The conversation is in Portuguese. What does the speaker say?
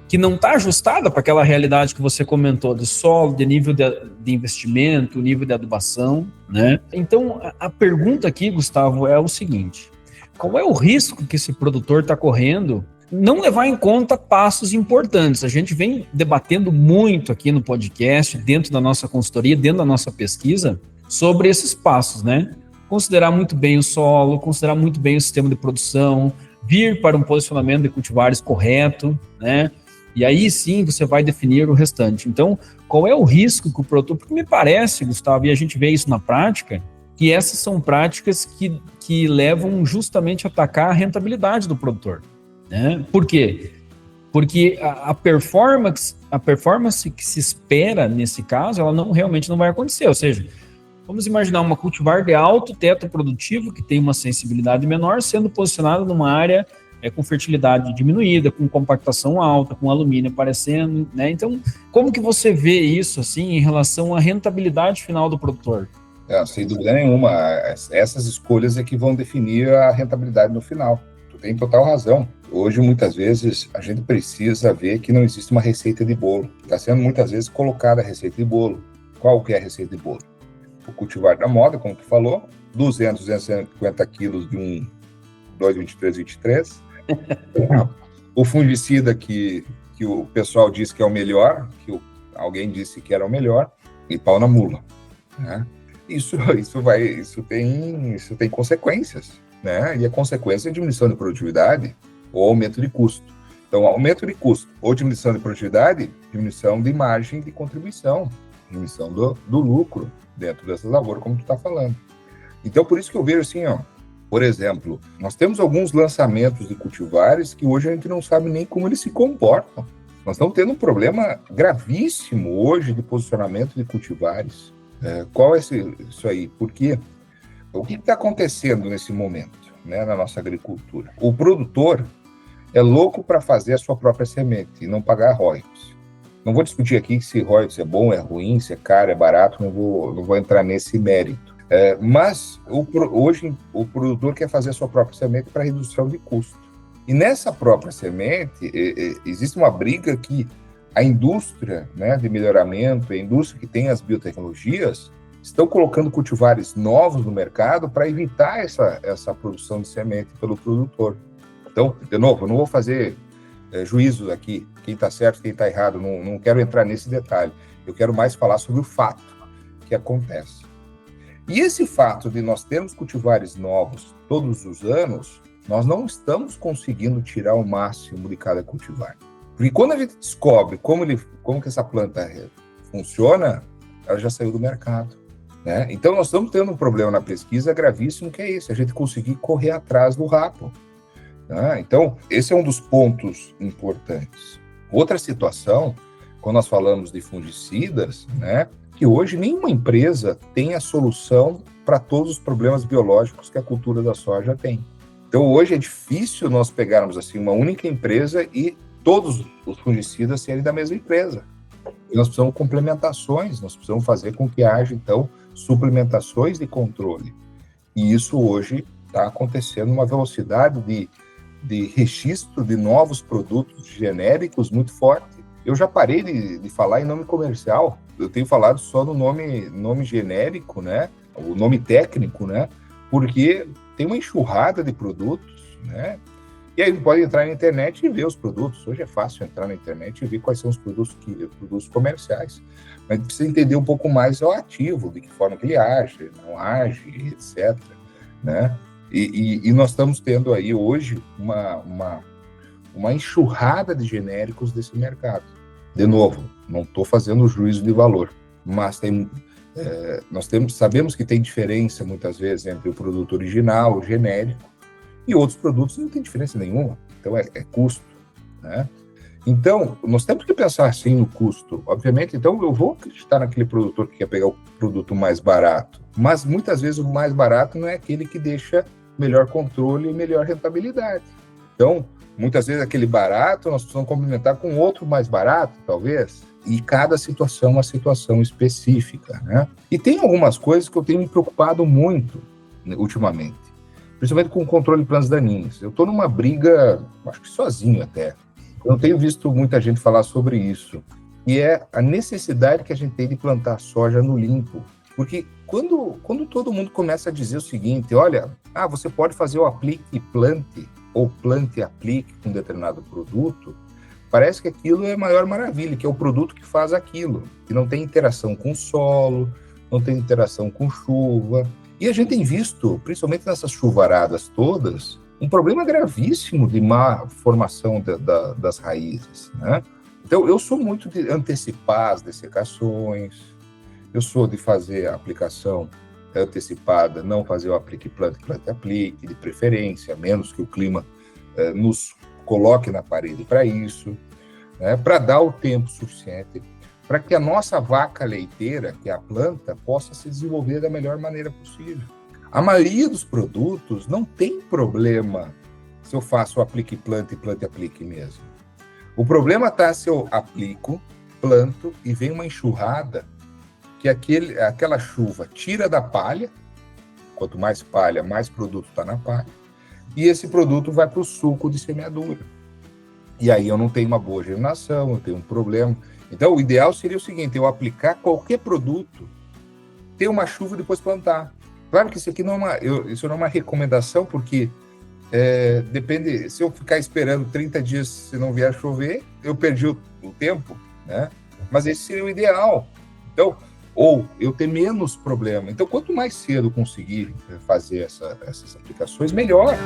que não está ajustada para aquela realidade que você comentou, de solo, de nível de investimento, nível de adubação, né? Então, a pergunta aqui, Gustavo, é o seguinte: qual é o risco que esse produtor está correndo não levar em conta passos importantes? A gente vem debatendo muito aqui no podcast, dentro da nossa consultoria, dentro da nossa pesquisa, sobre esses passos, né? Considerar muito bem o solo, considerar muito bem o sistema de produção, vir para um posicionamento de cultivares correto, né? E aí sim você vai definir o restante. Então, qual é o risco que o produtor... Porque me parece, Gustavo, e a gente vê isso na prática, que essas são práticas que levam justamente a atacar a rentabilidade do produtor, né? Por quê? Porque a performance que se espera nesse caso, ela realmente não vai acontecer. Ou seja, vamos imaginar uma cultivar de alto teto produtivo, que tem uma sensibilidade menor, sendo posicionada numa área com fertilidade diminuída, com compactação alta, com alumínio aparecendo, né? Então, como que você vê isso, assim, em relação à rentabilidade final do produtor? Sem dúvida nenhuma. Essas escolhas é que vão definir a rentabilidade no final. Tu tem total razão. Hoje, muitas vezes, a gente precisa ver que não existe uma receita de bolo. Está sendo, muitas vezes, colocada a receita de bolo. Qual que é a receita de bolo? O cultivar da moda, como tu falou, 250 quilos de um 2,23. O fungicida que o pessoal disse que é o melhor, alguém disse que era o melhor, e pau na mula, né? Isso tem consequências, né? E a consequência é diminuição de produtividade ou aumento de custo. Então, aumento de custo ou diminuição de produtividade, diminuição de margem de contribuição, diminuição do lucro dentro dessa lavoura, como tu está falando. Então, por isso que eu vejo assim, por exemplo, nós temos alguns lançamentos de cultivares que hoje a gente não sabe nem como eles se comportam. Nós estamos tendo um problema gravíssimo hoje de posicionamento de cultivares. Qual é isso aí? Porque o que está acontecendo nesse momento, né, na nossa agricultura? O produtor é louco para fazer a sua própria semente e não pagar royalties. Não vou discutir aqui se royalties é bom, é ruim, se é caro, é barato, não vou entrar nesse mérito. Mas hoje o produtor quer fazer a sua própria semente para redução de custo. E nessa própria semente existe uma briga que a indústria, né, de melhoramento, a indústria que tem as biotecnologias, estão colocando cultivares novos no mercado para evitar essa produção de semente pelo produtor. Então, de novo, eu não vou fazer juízo aqui, quem está certo, quem está errado, não quero entrar nesse detalhe. Eu quero mais falar sobre o fato que acontece. E esse fato de nós termos cultivares novos todos os anos, nós não estamos conseguindo tirar o máximo de cada cultivar. Porque quando a gente descobre como que essa planta funciona, ela já saiu do mercado, né? Então nós estamos tendo um problema na pesquisa gravíssimo, que é esse, a gente conseguir correr atrás do rapo, né? Então esse é um dos pontos importantes. Outra situação, quando nós falamos de fungicidas, né, que hoje nenhuma empresa tem a solução para todos os problemas biológicos que a cultura da soja tem. Então hoje é difícil nós pegarmos assim uma única empresa e todos os fungicidas serem da mesma empresa. E nós precisamos de complementações, nós precisamos fazer com que haja, então, suplementações de controle. E isso hoje está acontecendo numa velocidade de registro de novos produtos genéricos muito forte. Eu já parei de falar em nome comercial, eu tenho falado só no nome genérico, né? O nome técnico, né? Porque tem uma enxurrada de produtos, né? E aí ele pode entrar na internet e ver os produtos. Hoje é fácil entrar na internet e ver quais são os produtos comerciais. Mas precisa entender um pouco mais o ativo, de que forma que ele age, não age, etc. Né? E nós estamos tendo aí hoje uma enxurrada de genéricos desse mercado. De novo, não estou fazendo juízo de valor, mas sabemos que tem diferença muitas vezes entre o produto original, o genérico, e outros produtos não tem diferença nenhuma, então é custo, né? Então, nós temos que pensar assim no custo. Obviamente, então eu vou acreditar naquele produtor que quer pegar o produto mais barato, mas muitas vezes o mais barato não é aquele que deixa melhor controle e melhor rentabilidade. Então, muitas vezes aquele barato nós precisamos complementar com outro mais barato, talvez, e cada situação é uma situação específica, né? E tem algumas coisas que eu tenho me preocupado muito ultimamente, principalmente com o controle de plantas daninhas. Eu estou numa briga, acho que sozinho até, Eu tenho visto muita gente falar sobre isso, e é a necessidade que a gente tem de plantar soja no limpo. Porque quando todo mundo começa a dizer o seguinte, olha, você pode fazer o aplique e plante, ou plante e aplique com determinado produto, parece que aquilo é a maior maravilha, que é o produto que faz aquilo, que não tem interação com o solo, não tem interação com chuva. E a gente tem visto, principalmente nessas chuvaradas todas, um problema gravíssimo de má formação das raízes, né? Então, eu sou muito de antecipar as dessecações, eu sou de fazer a aplicação antecipada, não fazer o aplique, plante, aplique, de preferência, a menos que o clima nos coloque na parede para isso, né, para dar o tempo suficiente para que a nossa vaca leiteira, que é a planta, possa se desenvolver da melhor maneira possível. A maioria dos produtos não tem problema se eu faço o aplique, plante, aplique mesmo. O problema está se eu aplico, planto e vem uma enxurrada, que aquela chuva tira da palha, quanto mais palha, mais produto está na palha, e esse produto vai para o suco de semeadura. E aí eu não tenho uma boa germinação, eu tenho um problema. Então, o ideal seria o seguinte, eu aplicar qualquer produto, ter uma chuva e depois plantar. Claro que isso aqui não é uma recomendação, porque depende, se eu ficar esperando 30 dias se não vier chover, eu perdi o tempo, né? Mas esse seria o ideal. Então, ou eu ter menos problema. Então, quanto mais cedo conseguir fazer essas aplicações, melhor.